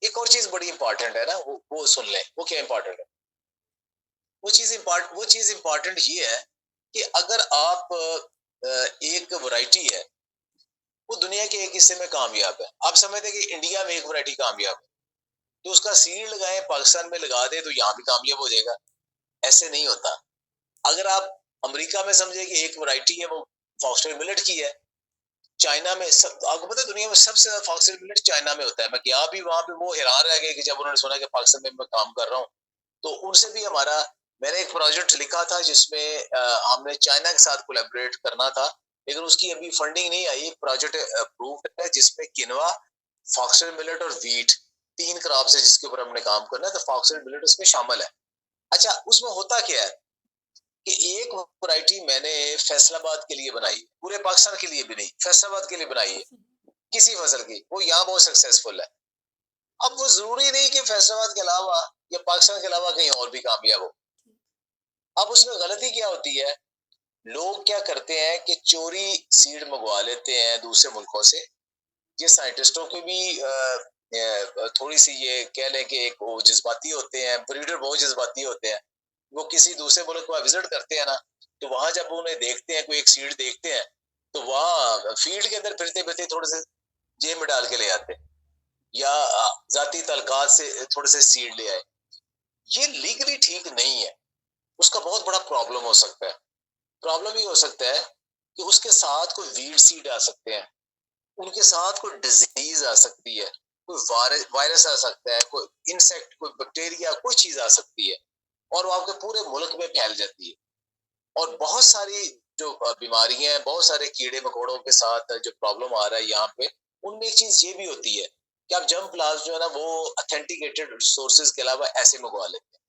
एक और चीज बड़ी इंपॉर्टेंट है ना, वो सुन लें। वो क्या इंपॉर्टेंट है? वो चीज इंपॉर्टेंट ये है कि अगर आप एक वैरायटी है, वो दुनिया के एक हिस्से में कामयाब है, आप समझते हैं कि इंडिया में एक वैरायटी कामयाब है, तो उसका सीड लगाए पाकिस्तान में लगा दे तो यहाँ भी कामयाब हो जाएगा। ऐसे नहीं होता। अगर आप अमेरिका में समझे कि एक वैरायटी है, वो फॉक्सटेल मिलेट की है। चाइना में सब, आपको पता है दुनिया में सबसे ज्यादा फॉक्सटेल मिलेट चाइना में होता है। मैं गया भी वहां पे, वो हैरान रह गए कि जब उन्होंने सुना कि पाकिस्तान में मैं काम कर रहा हूँ। तो उनसे भी हमारा, मैंने एक प्रोजेक्ट लिखा था जिसमें हमने चाइना के साथ कोलैबोरेट करना था, लेकिन उसकी अभी फंडिंग नहीं आई। एक प्रोजेक्ट अप्रूव है जिसमें किनवा, फॉक्सटेल मिलेट और व्हीट, 3 क्रॉप्स है जिसके ऊपर हमने काम करना है, तो फॉक्सटेल मिलेट उसमें शामिल है। अच्छा, उसमें होता क्या है कि एक वैरायटी मैंने फैसलाबाद के लिए बनाई, पूरे पाकिस्तान के लिए भी नहीं, फैसलाबाद के लिए बनाई है, अच्छा। किसी फसल की, वो यहाँ बहुत सक्सेसफुल है। अब वो जरूरी नहीं कि फैसलाबाद के अलावा या पाकिस्तान के अलावा कहीं और भी कामयाब हो। ठीक। अब उसमें गलती क्या होती है, लोग क्या करते हैं कि चोरी सीड मंगवा लेते हैं दूसरे मुल्कों से। ये साइंटिस्टों की भी थोड़ी सी, ये कह लें कि एक वो जज्बाती होते हैं, ब्रीडर बहुत जज्बाती होते हैं। वो किसी दूसरे मुल्क को विजिट करते हैं ना, तो वहां जब उन्हें देखते हैं, कोई एक सीड देखते हैं, तो वहां फील्ड के अंदर फिरते फिरते थोड़े से जेब में डाल के ले आते हैं, या जाती तलकात से थोड़े से सीड ले आए। ये लीगली ठीक नहीं है। उसका बहुत बड़ा प्रॉब्लम हो सकता है। प्रॉब्लम ये हो सकता है कि उसके साथ कोई वीड सीड आ सकते हैं, उनके साथ कोई डिजीज आ सकती है, कोई वायरस आ सकता है, कोई इंसेक्ट, कोई बैक्टीरिया, कोई चीज आ सकती है, और वो आपके पूरे मुल्क में फैल जाती है। और बहुत सारी जो बीमारियां हैं, बहुत सारे कीड़े मकोड़ों के साथ जो प्रॉब्लम आ रहा है यहाँ पे, उनमें एक चीज ये भी होती है कि आप जंप प्लास जो है ना, वो अथेंटिकेटेड सोर्सेज के अलावा ऐसे मंगवा लेते हैं।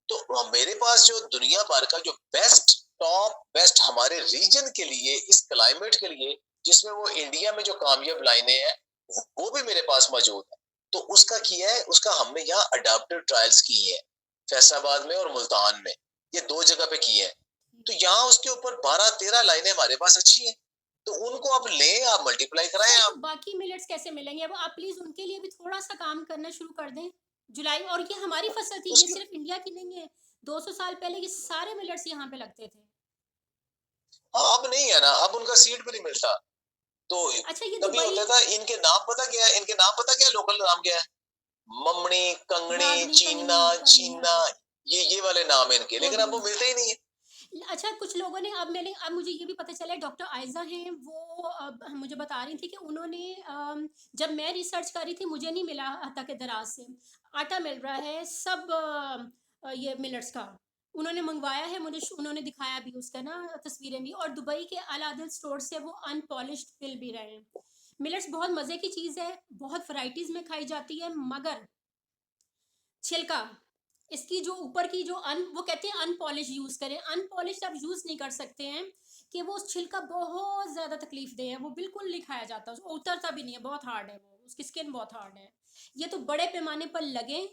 तो मेरे पास जो दुनिया भर का जो बेस्ट, टॉप बेस्ट हमारे रीजन के लिए, इस क्लाइमेट के लिए, जिसमें वो इंडिया में जो कामयाब लाइनें हैं, वो भी मेरे पास मौजूद है। तो उसका किया है, उसका हमने यहाँ अडाप्टिव ट्रायल्स किए हैं, फैसलाबाद में और मुल्तान में, ये 2 जगह पे किए हैं। ठीक। तो यहाँ उसके ऊपर 12-13 लाइनें हमारे पास अच्छी हैं, तो उनको आप लें, आप मल्टीप्लाई कराएं सर, तो आप। बाकी मिलेट्स कैसे मिलेंगे? अब आप प्लीज उनके लिए भी थोड़ा सा काम करना शुरू कर दें। जुलाई, और ये हमारी फसल थी, ये उसकी, सिर्फ इंडिया की नहीं है। 200 साल पहले ये सारे मिलेट्स यहाँ पे लगते थे। हाँ, अब नहीं है ना, अब उनका सीड भी नहीं मिलता। तो अच्छा, ये तभी दुबई, होता था। इनके नाम पता क्या है, इनके नाम पता क्या है, लोकल नाम क्या है? ममनी, कंगनी, रागनी, चीना, कंगनी, कंगनी, छीना, हाँ। ये वाले नाम है इनके, लेकिन अब कोबरी। वो मिलते ही नहीं है। अच्छा, कुछ लोगों ने, अब मुझे ये भी पता चला है, डॉक्टर आयजा हैं वो, अब मुझे बता रही थी कि उन्होंने, जब मैं रिसर्च कर रही थी मुझे नहीं मिला हत्ता के दराज से आटा मिल रहा है सब, ये मिलट्स का उन्होंने मंगवाया है मुझे, उन्होंने दिखाया भी उसका ना तस्वीरें भी, और दुबई के अल आदिल स्टोर से वो अनपॉलिश्ड मिल भी रहे हैं। मिलट्स बहुत मज़े की चीज़ है, बहुत वैरायटीज़ में खाई जाती है, मगर छिलका, इसकी जो ऊपर की जो वो कहते हैं अनपॉलिश यूज करें, अनपॉलिश आप यूज नहीं कर सकते हैं, कि वो छिलका बहुत ज्यादा तकलीफ दे है, वो बिल्कुल नहीं खाया जाता, उसको उतरता भी नहीं है, बहुत हार्ड है वो, उसकी स्किन बहुत हार्ड है। ये तो बड़े पैमाने पर लगे,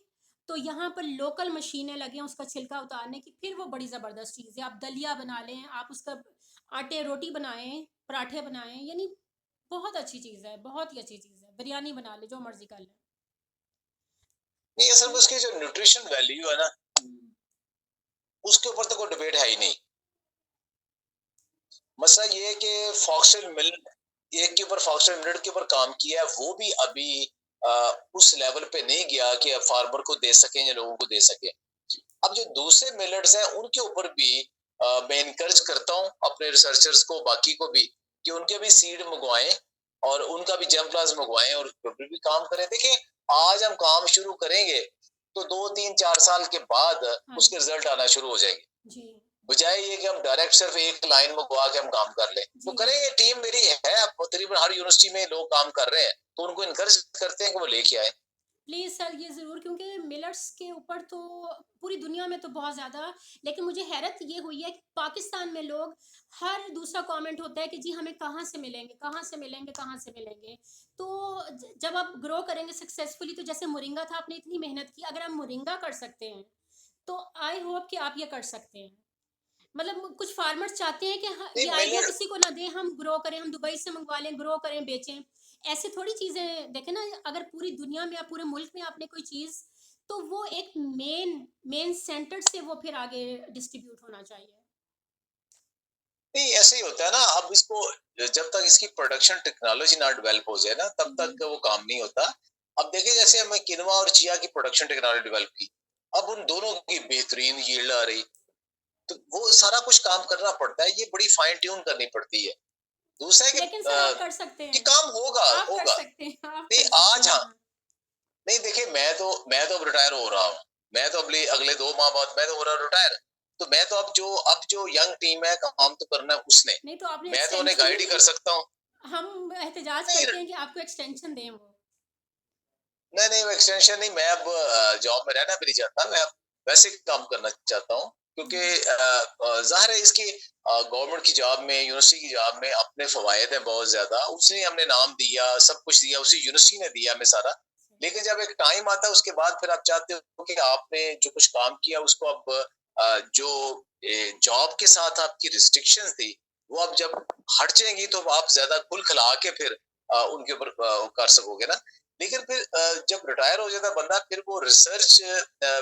तो यहाँ पर लोकल मशीनें लगे उसका छिलका उतारने की, फिर वो बड़ी ज़बरदस्त चीज़ है। आप दलिया बना लें, आप उसका आटे रोटी बनाएं, पराठे बनाएं, यानी बहुत अच्छी चीज़ है, बहुत ही अच्छी चीज़ है, बिरयानी बना ले, जो मर्जी कर ले। नहीं, असल में तो उसकी जो न्यूट्रिशन वैल्यू है ना, हम्म, उसके ऊपर तो कोई डिबेट है ही नहीं। मसला ये है कि फॉक्सटेल मिल, एक के ऊपर फॉक्सटेल मिलेट के ऊपर काम किया है, वो भी अभी उस लेवल पे नहीं गया कि अब फार्मर को दे सकें या लोगों को दे सके। अब जो दूसरे मिलेट्स हैं उनके ऊपर भी मैं इनकरेज करता हूँ अपने रिसर्चर्स को, बाकी को भी, कि उनके भी सीड मंगवाएं और उनका भी जर्म प्लाज मंगवाएं और उस पर भी काम करें। देखिए, आज हम काम शुरू करेंगे तो 2-3-4 साल के बाद हाँ उसके रिजल्ट आना शुरू हो जाएंगे, जी। बजाय ये कि हम डायरेक्ट सिर्फ एक लाइन मंगवा के हम काम कर लें। तो जी। करेंगे, टीम मेरी है, अब तकरीबन हर यूनिवर्सिटी में लोग काम कर रहे हैं, तो उनको इनकरेज करते हैं कि वो लेके आए। प्लीज़ सर, ये ज़रूर, क्योंकि मिलट्स के ऊपर तो पूरी दुनिया में तो बहुत ज़्यादा, लेकिन मुझे हैरत ये हुई है कि पाकिस्तान में लोग, हर दूसरा कमेंट होता है कि जी हमें कहाँ से मिलेंगे, कहाँ से मिलेंगे, कहाँ से मिलेंगे। तो जब आप ग्रो करेंगे सक्सेसफुली, तो जैसे मोरिंगा था, आपने इतनी मेहनत की, अगर आप मोरिंगा कर सकते हैं तो आई होप कि आप ये कर सकते हैं। मतलब कुछ फार्मर्स चाहते हैं कि हाँ, ये नहीं, आइडिया मिलेट, किसी को ना दें, हम ग्रो करें, हम दुबई से मंगवा लें, ग्रो करें, बेचें। ऐसे थोड़ी चीज़ें देखें ना, अगर पूरी दुनिया में या पूरे मुल्क में आपने कोई चीज़, तो वो एक मेन सेंटर से वो फिर आगे डिस्ट्रीब्यूट होना चाहिए। नहीं, ऐसे ही होता है ना, अब इसको जब तक इसकी प्रोडक्शन टेक्नोलॉजी ना डेवलप हो जाए ना, तब हुँ, तक वो काम नहीं होता। अब देखिए जैसे हमें किनवा और चिया की प्रोडक्शन टेक्नोलॉजी डेवलप की, अब उन दोनों की बेहतरीन यील्ड आ रही, तो वो सारा कुछ काम करना पड़ता है, ये बड़ी फाइन ट्यून करनी पड़ती है। दूसरा है लेकिन सर आप कर सकते कि हैं, काम होगा, आप कर होगा। सकते हैं, आप नहीं कर सकते आज, हाँ, हैं। नहीं देखिए मैं तो अब रिटायर हो रहा हूँ। मैं तो अगले अगले 2 माह बाद मैं तो हो रहा रिटायर। तो मैं तो अब जो यंग टीम है, काम तो करना है उसने। नहीं तो आपने मैं तो उन्हें एक्सटेंशन ही गाइड ही दी, कर सकता हूँ। हम एहतजाज नहीं, करते हैं कि आपको एक्सटेंशन दें वो। नहीं, वो एक्सटेंशन नहीं, मैं अब जॉब में रहना भी नहीं चाहता। मैं अब वैसे ही काम करना चाहता हूँ, क्योंकि हुँ, ज़ाहिर है इसकी गवर्नमेंट की जॉब में, यूनिवर्सिटी की जॉब में अपने फ़वायद हैं बहुत ज़्यादा। उसने हमने नाम दिया, सब कुछ दिया, उसी यूनिवर्सिटी ने दिया हमें सारा। सही। लेकिन जब एक टाइम आता है उसके बाद फिर आप चाहते हो कि आपने जो कुछ काम किया उसको अब जो जॉब के साथ आपकी रिस्ट्रिक्शंस थी, वो अब जब हट जाएँगी तो आप ज़्यादा खुल खिला के फिर उनके ऊपर कर सकोगे ना। लेकिन फिर जब रिटायर हो जाता है बंदा, फिर वो रिसर्च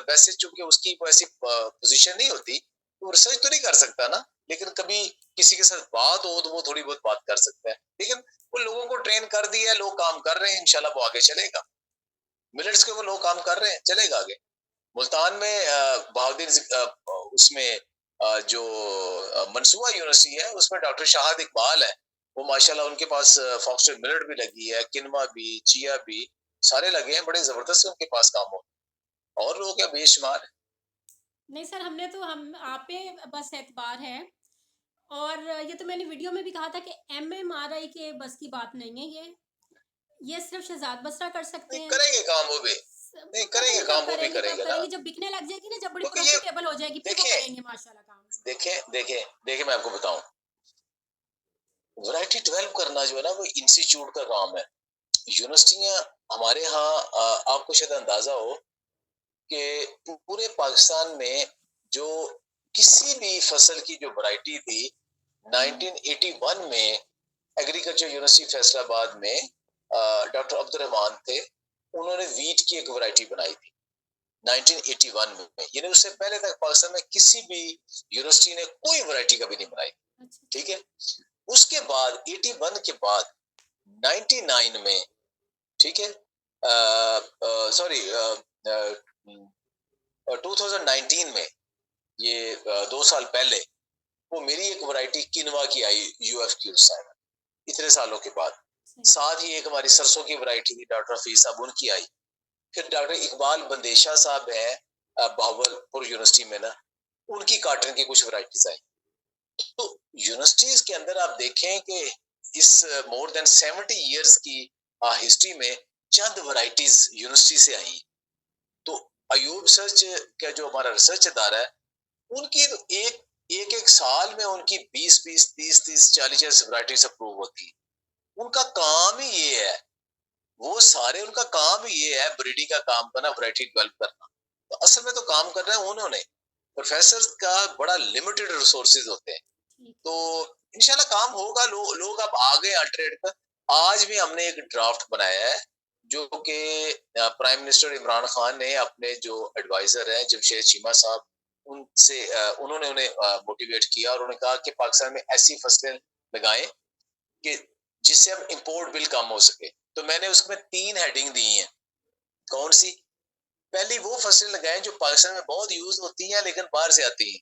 वैसे चूंकि उसकी वैसी पोजीशन नहीं होती, तो रिसर्च तो नहीं कर सकता ना। लेकिन कभी किसी के साथ बात हो तो वो थोड़ी बहुत बात कर सकता है। लेकिन वो लोगों को ट्रेन कर दिया है, लोग काम कर रहे हैं, इंशाल्लाह वो आगे चलेगा। मिलिट्स के वो लोग काम कर रहे हैं, चलेगा आगे। मुल्तान में बहाउद्दीन उसमें जो मनसूबा यूनिवर्सिटी है उसमें डॉक्टर शाहद इकबाल है। वो माशाल्लाह उनके पास फॉक्सटेल मिलेट भी लगी है, किनवा भी, चिया भी, सारे लगे हैं, बड़े जबरदस्त उनके पास काम हो। और लोग क्या बेशुमार है। नहीं सर, हमने तो हम आप पे बस एतबार है, और ये तो मैंने वीडियो में भी कहा था कि एमएमआरआई के बस की बात नहीं है ये। ये सिर्फ़ शहज़ाद बसरा कर सकते नहीं हैं। करेंगे काम वो भी, नहीं पता करेंगे नहीं काम कब वो भी करेंगे, कब करेंगे ना। करेंगे, जब बिकने लग जाएगी ना, जब बड़ी क्योंकि ये प्रॉफ़िटेबल हो जाएगी, फिर वो देखिए, करेंगे माशाल्लाह काम। देखिए मैं आपको बताऊं, वैरायटी डेवलप करना जो है ना वो इंस्टीट्यूट का काम है। यूनिवर्सिटियां हमारे यहाँ आपको शायद अंदाजा हो कि पूरे पाकिस्तान में जो किसी भी फसल की जो वैरायटी थी, हुँ, 1981 में एग्रीकल्चर यूनिवर्सिटी फैसलाबाद में डॉक्टर अब्दुल रहमान थे, उन्होंने वीट की एक वैरायटी बनाई थी 1981 में। यानी उससे पहले तक पाकिस्तान में किसी भी यूनिवर्सिटी ने कोई वैरायटी कभी नहीं बनाई। अच्छा, ठीक है, उसके बाद 81 के बाद 99 में, ठीक है, सॉरी 2019 में, ये 2 साल पहले वो मेरी एक वैरायटी किनवा की आई यूएफ की उस टाइम, इतने सालों के बाद। सही। साथ ही एक हमारी सरसों की वैरायटी थी डॉक्टर हफीज साहब, उनकी आई। फिर डॉक्टर इकबाल बंदेशा साहब हैं बहावलपुर यूनिवर्सिटी में ना, उनकी कॉटन की कुछ वैरायटीज आई। तो यूनिवर्सिटीज के अंदर आप देखें कि इस मोर देन 70 इयर्स की हिस्ट्री में चंद वैरायटीज यूनिवर्सिटी से आई। तो अयूब सर्च का जो हमारा रिसर्च अदारा है, उनकी तो एक एक एक साल में उनकी 20 20 30 30 40 वैरायटीज अप्रूव होती है। उनका काम ही ये है, वो सारे उनका काम ही ये है, ब्रीडिंग का काम करना, वैरायटी डेवलप करना। तो असल में तो काम कर रहे हैं उन्होंने। प्रोफेसर का बड़ा लिमिटेड रिसोर्सेज होते हैं। ठीक तो है। इंशाल्लाह काम होगा। लोग अब आ गए अल्टरनेट पर। आज भी हमने एक ड्राफ्ट बनाया है जो कि प्राइम मिनिस्टर इमरान खान ने अपने जो एडवाइजर हैं जमशेद चीमा साहब, उनसे उन्होंने उन्हें मोटिवेट किया और उन्होंने कहा कि पाकिस्तान में ऐसी फसलें लगाएं कि जिससे अब इंपोर्ट बिल कम हो सके। तो मैंने उसमें 3 हेडिंग दी हैं। कौन सी? पहली वो फसलें लगाएं जो पाकिस्तान में बहुत यूज होती हैं लेकिन बाहर से आती हैं।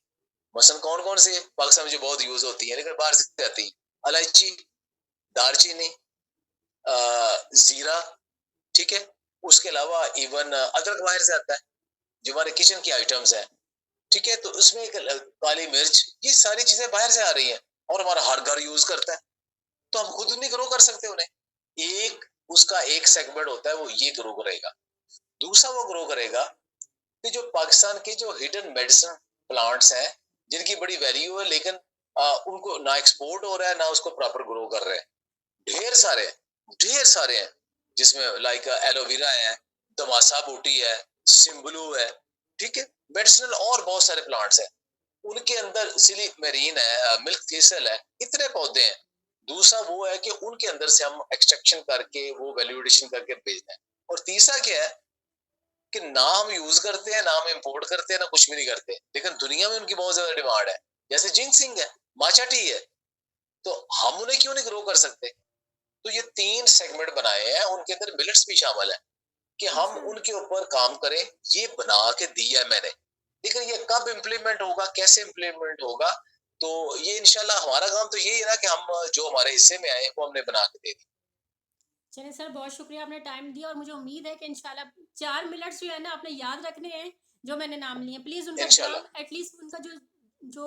मसलन कौन कौन से पाकिस्तान में जो बहुत यूज होती है लेकिन बाहर से आती है? इलायची, दालचीनी, जीरा, ठीक है। उसके अलावा इवन अदरक बाहर से आता है, जो हमारे किचन की आइटम्स है। ठीक है, तो उसमें एक काली मिर्च, ये सारी चीजें बाहर से आ रही हैं और हमारा हर घर यूज करता है। तो हम खुद नहीं ग्रो कर सकते उन्हें। एक उसका एक सेगमेंट होता है, वो ये ग्रो करेगा। दूसरा वो ग्रो करेगा कि जो पाकिस्तान के जो हिडन मेडिसिन प्लांट्स हैं, जिनकी बड़ी वैल्यू है लेकिन उनको ना एक्सपोर्ट हो रहा है ना उसको प्रॉपर ग्रो कर रहे हैं। ढेर सारे ढेर सारे हैं, जिसमें लाइक एलोवेरा है, दमासा बूटी है, सिम्बलू है, ठीक है, मेडिसिनल और बहुत सारे प्लांट्स हैं। उनके अंदर सिली मेरीन है, मिल्क थीसल है, इतने पौधे हैं दूसरा वो है कि उनके अंदर से हम एक्सट्रैक्शन करके वो वैल्यूएशन करके बेचना है। और तीसरा क्या है कि ना हम यूज करते हैं, ना हम इंपोर्ट करते हैं, ना कुछ भी नहीं करते, लेकिन दुनिया में उनकी बहुत ज्यादा डिमांड है। जैसे जिनसिंग है, माचा टी है, तो हम उन्हें क्यों नहीं ग्रो कर सकते? तो ये 3 सेगमेंट बनाए हैं, उनके अंदर मिलेट्स भी शामिल है कि हम अच्छा। उनके ऊपर काम करें। ये बना के दिया है मैंने, लेकिन ये कब इम्प्लीमेंट होगा, कैसे इम्प्लीमेंट होगा? तो ये इंशाल्लाह हमारा काम तो यही है ना कि हम जो हमारे हिस्से में आए वो हमने बना के दे दी। चलिए सर, बहुत शुक्रिया आपने टाइम दिया और मुझे उम्मीद है कि इंशाल्लाह 4 मिनट्स जो है ना आपने याद रखने हैं, जो मैंने नाम लिए हैं। प्लीज़ उनका इंशाल्लाह। नाम एटलीस्ट उनका जो जो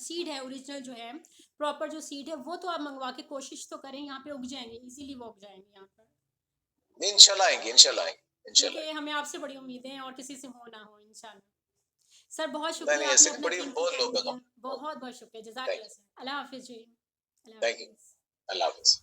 सीड है ओरिजिनल जो है, प्रॉपर जो सीड है वो तो आप मँगवा के कोशिश तो करें, यहाँ पे उग जाएँगे, इज़िली वो उग जाएँगे यहाँ पर। इंशाल्लाह आएंगे, इंशाल्लाह आएंगे, इंशाल्लाह। क्योंकि हमें आपसे बड़ी उम्मीदें हैं और किसी से हो ना हो इंशाल्लाह। सर बहुत नहीं शुक्रिया नहीं, आपने ऐसे अपना बड़ी कीमती बहुत टाइम लोग हैं। दिया। बहुत-बहुत शुक्रिया, थैंक जज़ाकल्लाह यू, सर। अल्लाह हाफ़िज़ जी। अल्लाह थैंक यू। हाफ़िज़। अल्लाह हाफिज।